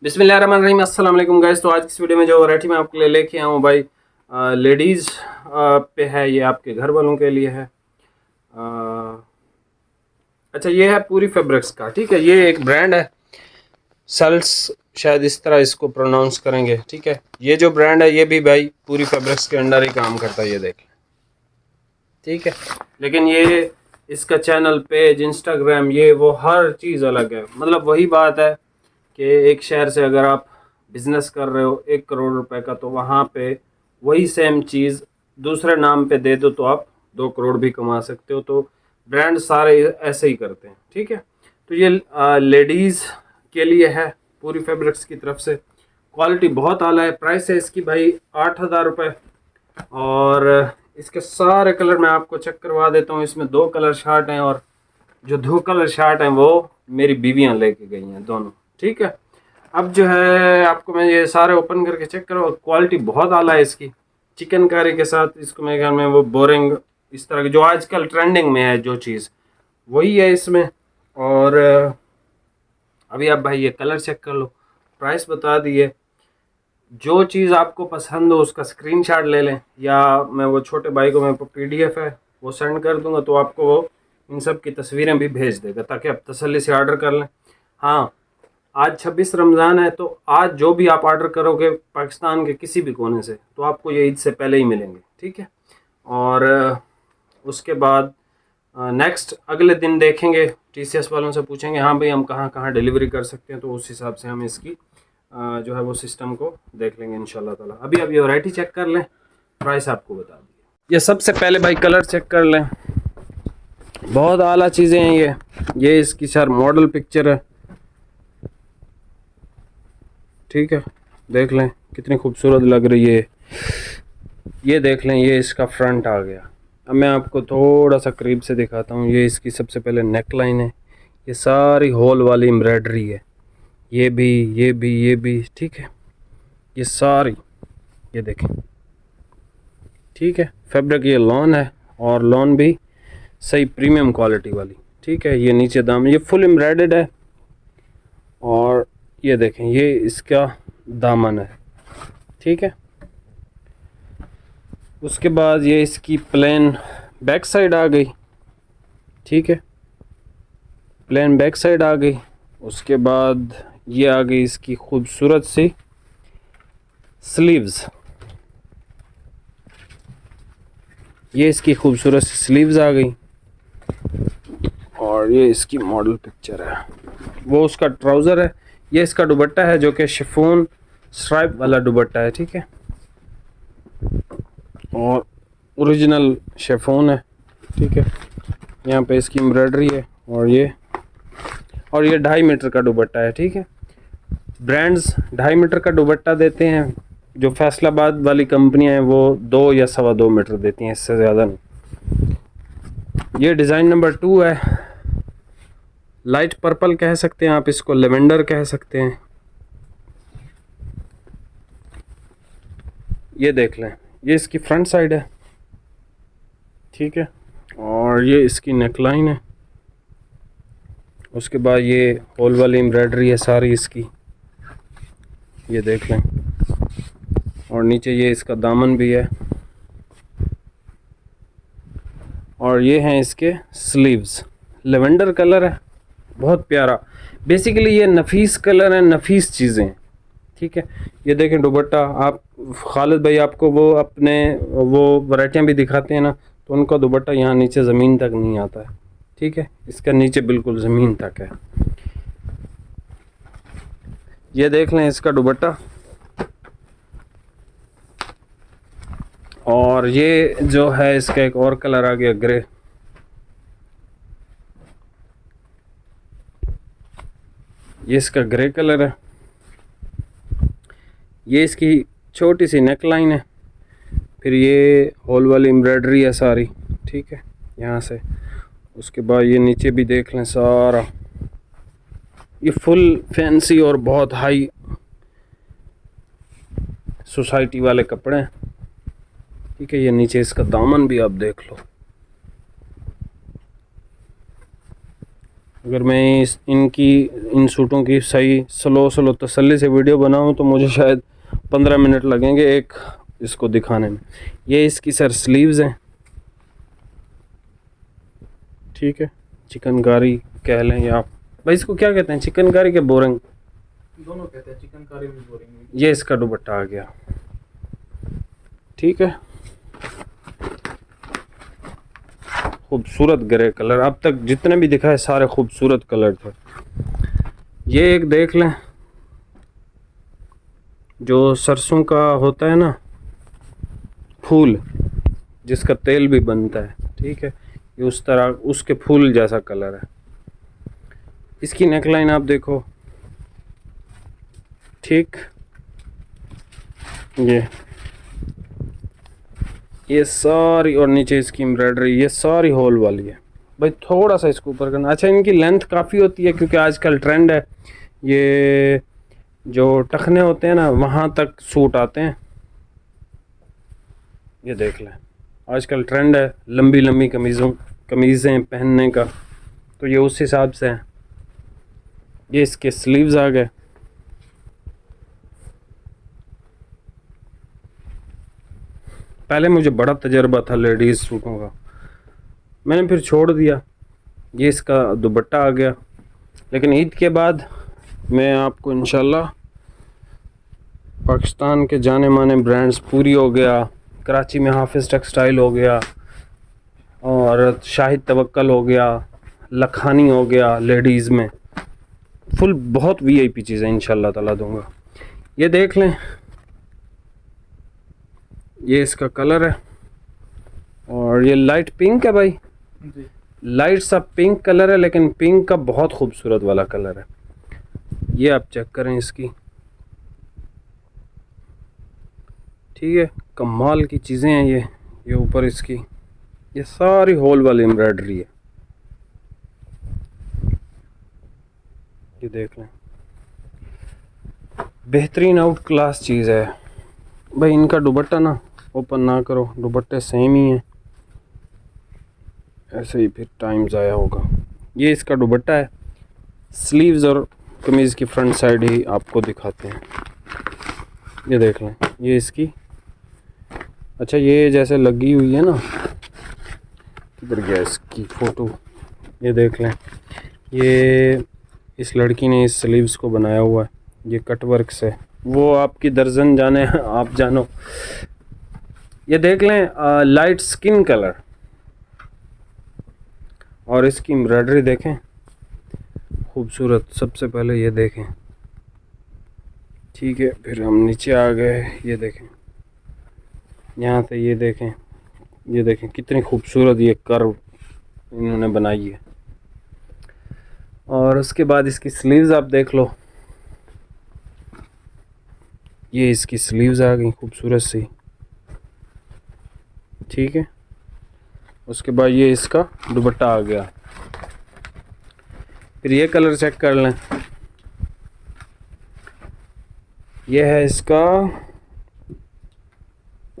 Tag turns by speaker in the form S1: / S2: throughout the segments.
S1: बिस्मिल्लाहिर्रहमानिर्रहीम, अस्सलाम वालेकुम गाइस। तो आज की इस वीडियो में जो वैरायटी मैं आपके लिए लेके आया हूँ भाई, लेडीज़ पे है, ये आपके घर वालों के लिए है। अच्छा, ये है पूरी फैब्रिक्स का, ठीक है। ये एक ब्रांड है, सेल्स, शायद इस तरह इसको प्रोनाउंस करेंगे, ठीक है। ये जो ब्रांड है ये भी भाई पूरी फैब्रिक्स के अंडर ही काम करता है, ये देखें, ठीक है। लेकिन ये इसका चैनल, पेज, इंस्टाग्राम, ये वो हर चीज़ अलग है। मतलब वही बात है कि एक शहर से अगर आप बिज़नेस कर रहे हो 1 करोड़ रुपए का, तो वहाँ पे वही सेम चीज़ दूसरे नाम पे दे दो तो आप 2 करोड़ भी कमा सकते हो। तो ब्रांड सारे ऐसे ही करते हैं, ठीक है। तो ये लेडीज़ के लिए है पूरी फैब्रिक्स की तरफ से। क्वालिटी बहुत आला है। प्राइस है इसकी भाई 8,000 रुपये। और इसके सारे कलर मैं आपको चेक करवा देता हूँ। इसमें 2 कलर शार्ट हैं, और जो 2 कलर शार्ट हैं वो मेरी बीवियाँ लेके गई हैं दोनों, ठीक है। अब जो है आपको मैं ये सारे ओपन करके चेक करो। क्वालिटी बहुत आला है इसकी। चिकनकारी के साथ इसको मेरे ख्याल में वो बोरिंग, इस तरह की जो आजकल ट्रेंडिंग में है जो चीज़, वही है इसमें। और अभी आप भाई ये कलर चेक कर लो, प्राइस बता दिए। जो चीज़ आपको पसंद हो उसका स्क्रीनशॉट ले लें, या मैं वो छोटे भाई को, मेरे को PDF है वो सेंड कर दूंगा, तो आपको वो इन सब की तस्वीरें भी भेज देगा, ताकि आप तसल्ली से ऑर्डर कर लें। हाँ, आज 26 रमज़ान है, तो आज जो भी आप ऑर्डर करोगे पाकिस्तान के किसी भी कोने से, तो आपको ये ईद से पहले ही मिलेंगे, ठीक है। और उसके बाद नेक्स्ट अगले दिन देखेंगे, TCS वालों से पूछेंगे, हाँ भाई हम कहाँ कहाँ डिलीवरी कर सकते हैं, तो उस हिसाब से हम इसकी जो है वो सिस्टम को देख लेंगे इंशाल्लाह ताला। अभी आप ये वैरायटी चेक कर लें, प्राइस आपको बता दिए। ये सबसे पहले भाई कलर चेक कर लें, बहुत आला चीज़ें हैं ये इसकी सर मॉडल पिक्चर है, ठीक है। देख लें कितनी खूबसूरत लग रही है। ये देख लें, ये इसका फ्रंट आ गया। अब मैं आपको थोड़ा सा करीब से दिखाता हूँ। ये इसकी सबसे पहले नेक लाइन है, ये सारी होल वाली एम्ब्रॉयडरी है, ये भी, ये भी, ये भी, ठीक है। ये सारी, ये देखें, ठीक है। फैब्रिक ये लॉन है, और लॉन भी सही प्रीमियम क्वालिटी वाली, ठीक है। ये नीचे दामन, ये फुल एम्ब्रॉयडर्ड है, और ये देखें ये इसका दामन है, ठीक है। उसके बाद ये इसकी प्लेन बैक साइड आ गई, ठीक है, प्लेन बैक साइड आ गई। उसके बाद ये आ गई इसकी खूबसूरत सी स्लीव्स, ये इसकी खूबसूरत सी स्लीव्स आ गई। और ये इसकी मॉडल पिक्चर है, वो उसका ट्राउज़र है। ये इसका दुपट्टा है, जो कि शिफॉन स्ट्राइप वाला दुपट्टा है, ठीक है, और ओरिजिनल शिफॉन है, ठीक है। यहाँ पे इसकी एम्ब्रॉयडरी है, और ये 2.5 मीटर का दुपट्टा है, ठीक है। ब्रांड्स 2.5 मीटर का दुपट्टा देते हैं, जो फैसलाबाद वाली कंपनियां हैं वो 2 या 2.25 मीटर देती हैं, इससे ज़्यादा नहीं। ये डिज़ाइन नंबर 2 है, लाइट पर्पल कह सकते हैं आप इसको, लेवेंडर कह सकते हैं। ये देख लें, ये इसकी फ्रंट साइड है, ठीक है, और ये इसकी नेकलाइन है। उसके बाद ये होल वाली एम्ब्रॉयडरी है सारी इसकी, ये देख लें, और नीचे ये इसका दामन भी है, और ये हैं इसके स्लीव्स। लेवेंडर कलर है, बहुत प्यारा। बेसिकली ये नफीस कलर है, नफीस चीज़ें, ठीक है। ये देखें दुपट्टा, आप खालिद भाई आपको वो अपने वो वैरायटियाँ भी दिखाते हैं ना, तो उनका दुपट्टा यहाँ नीचे ज़मीन तक नहीं आता है, ठीक है। इसका नीचे बिल्कुल ज़मीन तक है। ये देख लें इसका दुपट्टा, और ये जो है इसका एक और कलर आ गया, ग्रे। ये इसका ग्रे कलर है। ये इसकी छोटी सी नेक लाइन है, फिर ये होल वाली एम्ब्रॉयडरी है सारी, ठीक है, यहाँ से। उसके बाद ये नीचे भी देख लें सारा, ये फुल फैंसी और बहुत हाई सोसाइटी वाले कपड़े हैं, ठीक है। ये नीचे इसका दामन भी आप देख लो, अगर मैं इन सूटों की सही स्लो तसल्ली से वीडियो बनाऊं तो मुझे शायद 15 मिनट लगेंगे एक इसको दिखाने में। ये इसकी सर स्लीव्स हैं, ठीक है। चिकनकारी कह लें या भाई इसको क्या कहते हैं, चिकनकारी के बोरिंग
S2: दोनों कहते हैं, चिकनकारी भी बोलेंगे।
S1: ये इसका दुपट्टा आ गया, ठीक है। खूबसूरत ग्रे कलर, अब तक जितने भी दिखाए सारे खूबसूरत कलर थे। ये एक देख लें, जो सरसों का होता है ना फूल, जिसका तेल भी बनता है, ठीक है। ये उस तरह उसके फूल जैसा कलर है। इसकी नेकलाइन आप देखो, ठीक। ये सारी, और नीचे इसकी एम्ब्रॉयडरी, ये सारी होल वाली है भाई। थोड़ा सा इसको ऊपर करना। अच्छा, इनकी लेंथ काफ़ी होती है क्योंकि आजकल ट्रेंड है, ये जो टखने होते हैं ना वहाँ तक सूट आते हैं। ये देख लें, आजकल ट्रेंड है लंबी लंबी कमीज़ें पहनने का, तो ये उस हिसाब से है। ये इसके स्लीव्स आ गए। पहले मुझे बड़ा तजर्बा था लेडीज़ सूटों का, मैंने फिर छोड़ दिया। ये इसका दुपट्टा आ गया। लेकिन ईद के बाद मैं आपको इंशाल्लाह पाकिस्तान के जाने माने ब्रांड्स, पूरी हो गया, कराची में हाफिज़ टेक्सटाइल हो गया, और शाहिद तवक्कल हो गया, लखानी हो गया, लेडीज़ में फुल बहुत वीआईपी चीज़ें इंशाल्लाह ताला दूंगा। ये देख लें, ये इसका कलर है, और ये लाइट पिंक है भाई, लाइट सा पिंक कलर है, लेकिन पिंक का बहुत खूबसूरत वाला कलर है। ये आप चेक करें इसकी, ठीक है। कमाल की चीज़ें हैं ये ऊपर इसकी ये सारी होल वाली एम्ब्रॉयडरी है। ये देख लें, बेहतरीन आउट क्लास चीज़ है भाई। इनका दुपट्टा ना ओपन ना करो, दुपट्टे सेम ही हैं, ऐसे ही फिर टाइम ज़ाया होगा। ये इसका दुपट्टा है, स्लीव्स और कमीज़ की फ्रंट साइड ही आपको दिखाते हैं। ये देख लें, ये इसकी, अच्छा ये जैसे लगी हुई है ना, किधर गया इसकी फ़ोटो, ये देख लें। ये इस लड़की ने इस स्लीव्स को बनाया हुआ है, ये कट वर्क से, वो आपकी दर्जन जाने आप जानो। ये देख लें, लाइट स्किन कलर, और इसकी एम्ब्रॉयडरी देखें खूबसूरत। सबसे पहले ये देखें, ठीक है। फिर हम नीचे आ गए, ये देखें, यहाँ से ये देखें, ये देखें कितनी खूबसूरत ये कर्व इन्होंने बनाई है। और उसके बाद इसकी स्लीव्स आप देख लो, ये इसकी स्लीव्स आ गई खूबसूरत सी, ठीक है। उसके बाद ये इसका दुपट्टा आ गया। फिर ये कलर चेक कर लें, ये है इसका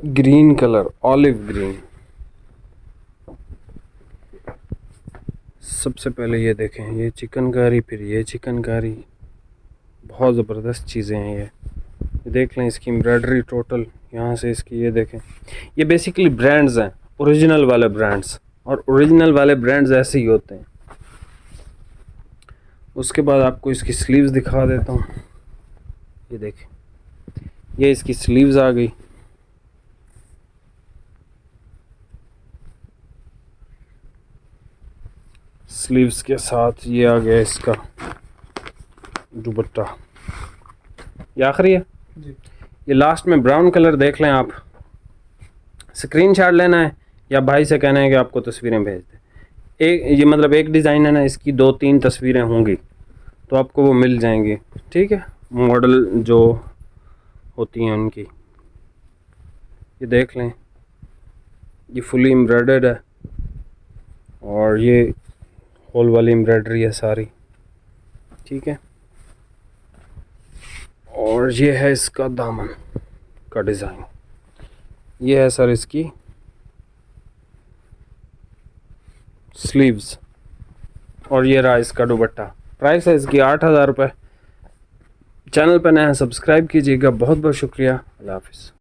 S1: ग्रीन कलर, ऑलिव ग्रीन। सबसे पहले ये देखें, ये चिकनकारी, फिर ये चिकनकारी, बहुत ज़बरदस्त चीज़ें हैं ये देख लें। इसकी एम्ब्रॉयडरी टोटल यहाँ से इसकी, ये देखें। ये बेसिकली ब्रांड्स हैं, ओरिजिनल वाले ब्रांड्स, और ओरिजिनल वाले ब्रांड्स ऐसे ही होते हैं। उसके बाद आपको इसकी स्लीव्स दिखा देता हूँ। ये देखें, ये इसकी स्लीव्स आ गई। स्लीव्स के साथ ये आ गया इसका दुपट्टा। ये आखिरी है
S2: जी।
S1: ये लास्ट में ब्राउन कलर देख लें आप, स्क्रीनशॉट लेना है या भाई से कहना है कि आपको तस्वीरें भेज दें। एक ये मतलब एक डिज़ाइन है ना, इसकी 2-3 तस्वीरें होंगी तो आपको वो मिल जाएंगी, ठीक है। मॉडल जो होती हैं उनकी, ये देख लें, ये फुली एम्ब्रॉयडर्ड है, और ये होल वाली एम्ब्रॉयडरी है सारी, ठीक है। और ये है इसका दामन का डिज़ाइन, ये है सर इसकी स्लीव्स, और ये रहा इसका दुपट्टा। प्राइस है इसकी 8,000 रुपये। चैनल पर नया सब्सक्राइब कीजिएगा। बहुत बहुत शुक्रिया। अल्लाह हाफिज़।